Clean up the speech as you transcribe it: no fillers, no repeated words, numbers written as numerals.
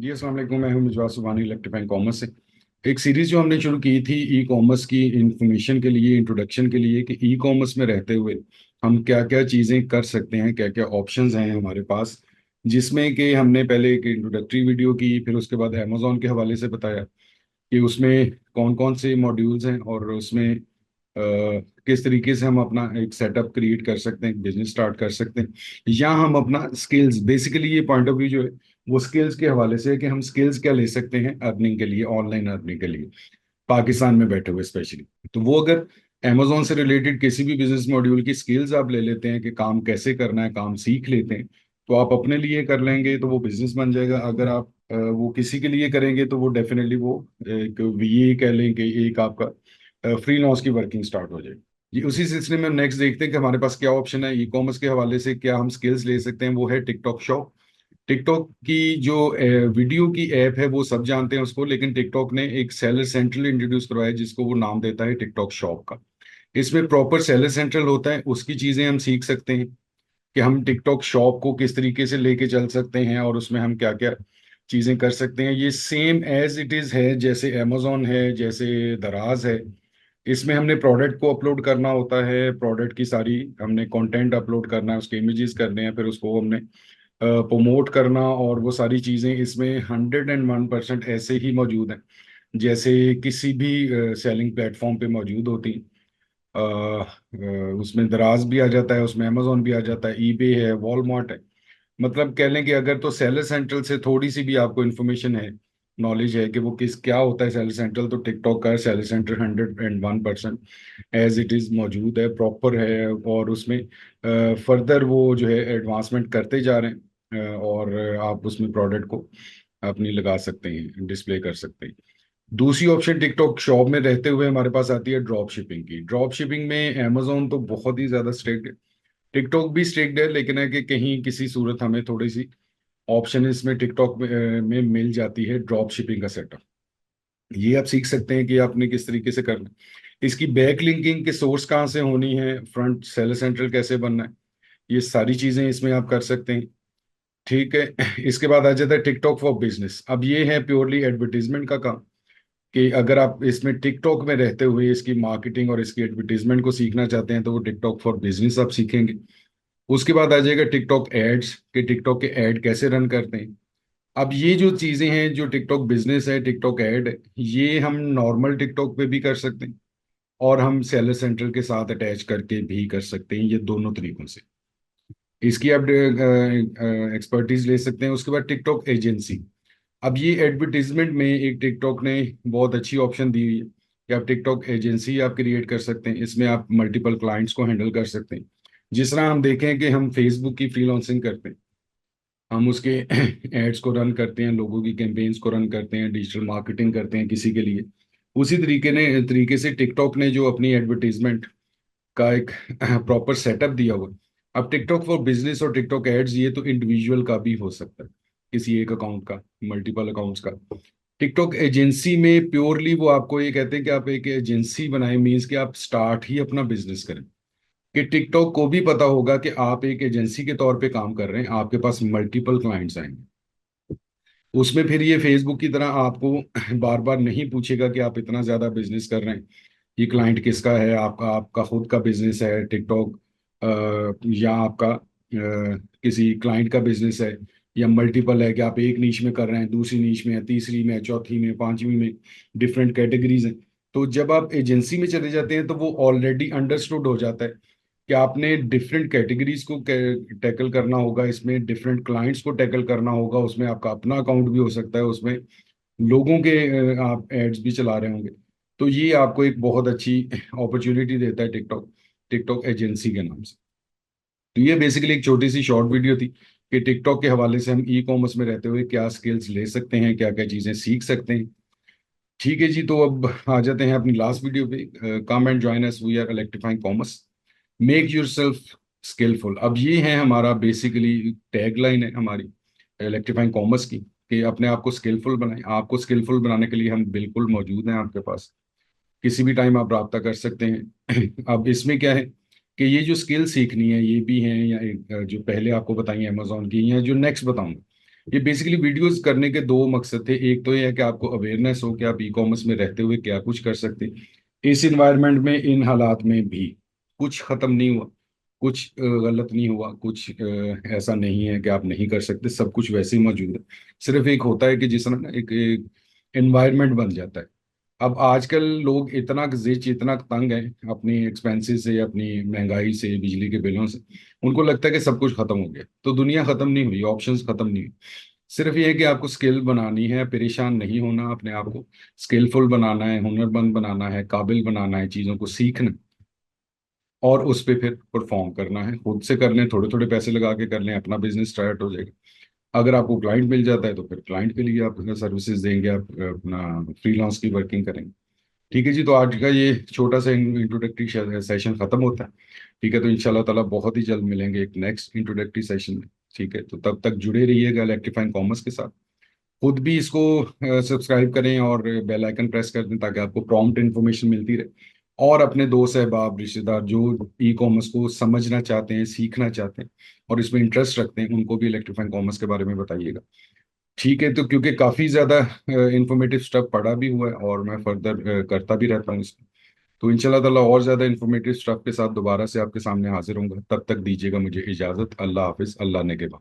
जी अस्सलाम वालेकुम। मैं हूं मिजवार सुबहानी इलेक्ट्रीफाइंग कॉमर्स से। एक सीरीज जो हमने शुरू की थी ई कॉमर्स की इंफॉर्मेशन के लिए, इंट्रोडक्शन के लिए, कि ई कॉमर्स में रहते हुए हम क्या क्या चीज़ें कर सकते हैं, क्या क्या ऑप्शंस हैं हमारे पास। जिसमें कि हमने पहले एक इंट्रोडक्टरी वीडियो की, फिर उसके बाद अमेजोन के हवाले से बताया कि उसमें कौन कौन से मॉड्यूल्स हैं और उसमें किस तरीके से हम अपना एक सेटअप क्रिएट कर सकते हैं, बिजनेस स्टार्ट कर सकते हैं, या हम अपना स्किल्स, बेसिकली ये पॉइंट ऑफ व्यू जो है वो स्किल्स के हवाले से है कि हम स्किल्स क्या ले सकते हैं अर्निंग के लिए, ऑनलाइन अर्निंग के लिए, पाकिस्तान में बैठे हुए स्पेशली। तो वो अगर अमेजोन से रिलेटेड किसी भी बिजनेस मॉड्यूल की स्किल्स आप ले लेते हैं कि काम कैसे करना है, काम सीख लेते हैं, तो आप अपने लिए कर लेंगे तो वो बिजनेस बन जाएगा। अगर आप वो किसी के लिए करेंगे तो वो डेफिनेटली वो एक ये कह लें कि एक आपका फ्रीलांस की वर्किंग स्टार्ट हो जाएगी। जी, उसी सिलसिले में हम नेक्स्ट देखते हैं कि हमारे पास क्या ऑप्शन है ई कॉमर्स के हवाले से, क्या हम स्किल्स ले सकते हैं। वो है टिकटॉक शॉप। टिकटॉक की जो वीडियो की ऐप है वो सब जानते हैं उसको, लेकिन टिकटॉक ने एक सेलर सेंट्रल इंट्रोड्यूस करवाया जिसको वो नाम देता है टिकटॉक शॉप का। इसमें प्रॉपर सेलर सेंट्रल होता है, उसकी चीजें हम सीख सकते हैं कि हम टिकटॉक शॉप को किस तरीके से लेके चल सकते हैं और उसमें हम क्या क्या चीजें कर सकते हैं। ये सेम एज इट इज है जैसे अमेजोन है, जैसे दराज है। इसमें हमने प्रोडक्ट को अपलोड करना होता है, प्रोडक्ट की सारी हमने कंटेंट अपलोड करना है, उसके इमेजेस करने हैं, फिर उसको हमने प्रमोट करना, और वो सारी चीज़ें इसमें 101% ऐसे ही मौजूद हैं जैसे किसी भी सेलिंग प्लेटफॉर्म पे मौजूद होती। उसमें दराज भी आ जाता है, उसमें अमेजोन भी आ जाता है, ईबे है, वॉलमार्ट है। मतलब कह लें कि अगर तो सेलर सेंट्रल से थोड़ी सी भी आपको इन्फॉर्मेशन है, नॉलेज है कि वो किस क्या होता है सेलर सेंट्रल, तो टिकटॉक का seller central 101% as it is मौजूद है, प्रॉपर है। और उसमें फर्दर वो जो है एडवांसमेंट करते जा रहे हैं, और आप उसमें प्रोडक्ट को अपनी लगा सकते हैं, डिस्प्ले कर सकते हैं। दूसरी ऑप्शन टिकटॉक शॉप में रहते हुए हमारे पास आती है ड्रॉप शिपिंग की। ड्रॉप शिपिंग में अमेजोन तो बहुत ही ज़्यादा स्ट्रिक्ट है, टिकटॉक भी स्ट्रिक्ट है, लेकिन है कि कहीं किसी सूरत हमें थोड़ी सी ऑप्शन इसमें टिकटॉक में मिल जाती है ड्रॉप शिपिंग का सेटअप। ये आप सीख सकते हैं कि आपने किस तरीके से करना है, इसकी बैक लिंकिंग के सोर्स कहाँ से होनी है, फ्रंट सेलर सेंट्रल कैसे बनना है, ये सारी चीजें इसमें आप कर सकते हैं। ठीक है। इसके बाद आ जाता है टिकटॉक फॉर बिजनेस। अब ये है प्योरली एडवर्टीजमेंट का काम, कि अगर आप इसमें टिकटॉक में रहते हुए इसकी मार्केटिंग और इसकी एडवर्टीजमेंट को सीखना चाहते हैं तो वो टिकटॉक फॉर बिजनेस आप सीखेंगे। उसके बाद आ जाएगा टिकटॉक एड्स, कि टिकटॉक के ऐड कैसे रन करते हैं। अब ये जो चीजें हैं, जो टिकटॉक बिजनेस है, टिकटॉक ऐड है, ये हम नॉर्मल टिकटॉक पे भी कर सकते हैं और हम सेलर सेंट्रल के साथ अटैच करके भी कर सकते हैं, ये दोनों तरीकों से इसकी आप एक्सपर्टीज ले सकते हैं। उसके बाद टिकटॉक एजेंसी। अब ये एडवर्टीजमेंट में एक टिकटॉक ने बहुत अच्छी ऑप्शन दी हुई है कि आप टिकटॉक एजेंसी आप क्रिएट कर सकते हैं, इसमें आप मल्टीपल क्लाइंट्स को हैंडल कर सकते हैं। जिस तरह हम देखें कि हम फेसबुक की फ्रीलांसिंग करते हैं, हम उसके एड्स को रन करते हैं, लोगों की कैंपेन्स को रन करते हैं, डिजिटल मार्केटिंग करते हैं किसी के लिए, उसी तरीके से टिकटॉक ने जो अपनी एडवर्टीजमेंट का एक प्रॉपर सेटअप दिया हुआ है। अब टिकटॉक फॉर बिजनेस और टिकटॉक एड्स ये तो इंडिविजुअल का भी हो सकता है, किसी एक अकाउंट का, मल्टीपल अकाउंट्स का। टिकटॉक एजेंसी में प्योरली वो आपको ये कहते हैं कि आप एक एजेंसी बनाए, मीन्स कि आप स्टार्ट ही अपना बिजनेस करें, कि टिकटॉक को भी पता होगा कि आप एक एजेंसी के तौर पे काम कर रहे हैं, आपके पास मल्टीपल क्लाइंट्स आएंगे। उसमें फिर ये फेसबुक की तरह आपको बार बार नहीं पूछेगा कि आप इतना ज्यादा बिजनेस कर रहे हैं, ये क्लाइंट किसका है, आपका आपका खुद का बिजनेस है टिकटॉक, या आपका किसी क्लाइंट का बिजनेस है, या मल्टीपल है कि आप एक नीश में कर रहे हैं, दूसरी नीश में है, तीसरी में है, चौथी में, पांचवी में, डिफरेंट कैटेगरीज हैं। तो जब आप एजेंसी में चले जाते हैं तो वो ऑलरेडी अंडरस्टूड हो जाता है कि आपने डिफरेंट कैटेगरीज को टैकल करना होगा, इसमें डिफरेंट क्लाइंट्स को टैकल करना होगा, उसमें आपका अपना अकाउंट भी हो सकता है, उसमें लोगों के आप एड्स भी चला रहे होंगे। तो ये आपको एक बहुत अच्छी अपॉर्चुनिटी देता है टिकटॉक, टिकटॉक एजेंसी के नाम से। तो ये बेसिकली एक छोटी सी शॉर्ट वीडियो थी कि टिकटॉक के हवाले से हम ई कॉमर्स में रहते हुए क्या स्किल्स ले सकते हैं, क्या क्या चीज़ें सीख सकते हैं। ठीक है जी, तो अब आ जाते हैं अपनी लास्ट वीडियो पे। Come and join us, we are electrifying commerce, make your yourself. अब ये है हमारा बेसिकली टैग लाइन है हमारी इलेक्ट्रीफाइंग कॉमर्स की, कि अपने आप को स्किलफुल बनाएं। आपको स्किलफुल बनाने के लिए हम बिल्कुल मौजूद हैं आपके पास, किसी भी टाइम आप रब्ता कर सकते हैं। अब इसमें क्या है कि ये जो स्किल सीखनी है ये भी हैं, या जो पहले आपको बताई अमेजोन की, या जो नेक्स्ट बताऊंगा, ये बेसिकली वीडियोस करने के दो मकसद थे। एक तो ये है कि आपको अवेयरनेस हो कि आप ई कॉमर्स में रहते हुए क्या कुछ कर सकते हैं इस इन्वायरमेंट में, इन हालात में भी। कुछ खत्म नहीं हुआ, कुछ गलत नहीं हुआ, कुछ ऐसा नहीं है कि आप नहीं कर सकते, सब कुछ वैसे ही मौजूद है। सिर्फ एक होता है कि जिस तरह ना एक एनवायरनमेंट बन जाता है। अब आजकल लोग इतना जिच इतना तंग है अपनी एक्सपेंसेस से, अपनी महंगाई से, बिजली के बिलों से, उनको लगता है कि सब कुछ खत्म हो गया। तो दुनिया खत्म नहीं हुई, ऑप्शंस खत्म नहीं हुई। सिर्फ ये है कि आपको स्किल बनानी है, परेशान नहीं होना, अपने आप को स्किलफुल बनाना है, हुनरमंद बनाना है, काबिल बनाना है, चीज़ों को सीखना और उस पे फिर परफॉर्म करना है। खुद से कर लें, थोड़े थोड़े पैसे लगा के कर लें, अपना बिजनेस स्टार्ट हो जाएगा। अगर आपको क्लाइंट मिल जाता है तो फिर क्लाइंट के लिए आप सर्विसेज देंगे, आप अपना फ्रीलांस की वर्किंग करेंगे। ठीक है जी, तो आज का ये छोटा सा इंट्रोडक्टरी सेशन खत्म होता है। ठीक है, तो इंशाल्लाह ताला बहुत ही जल्द मिलेंगे एक नेक्स्ट इंट्रोडक्टरी सेशन में। ठीक है, तो तब तक जुड़े रहिएगा इलेक्ट्रीफाइंग कॉमर्स के साथ। खुद भी इसको सब्सक्राइब करें और बेल आइकन प्रेस कर दें ताकि आपको प्रॉम्प्ट इन्फॉर्मेशन मिलती रहे। और अपने दोस्त अहबाब रिश्तेदार जो ई कॉमर्स को समझना चाहते हैं, सीखना चाहते हैं और इसमें इंटरेस्ट रखते हैं, उनको भी इलेक्ट्रीफाइंग कॉमर्स के बारे में बताइएगा। ठीक है, तो क्योंकि काफ़ी ज़्यादा इंफॉर्मेटिव स्टफ पढ़ा भी हुआ है और मैं फर्दर करता भी रहता हूँ इसको। तो इंशाल्लाह ताला और ज़्यादा इंफॉर्मेटिव स्टफ के साथ दोबारा से आपके सामने हाजिर होऊंगा। तब तक दीजिएगा मुझे इजाज़त। अल्लाह हाफिज़, अल्लाह ने के बाद।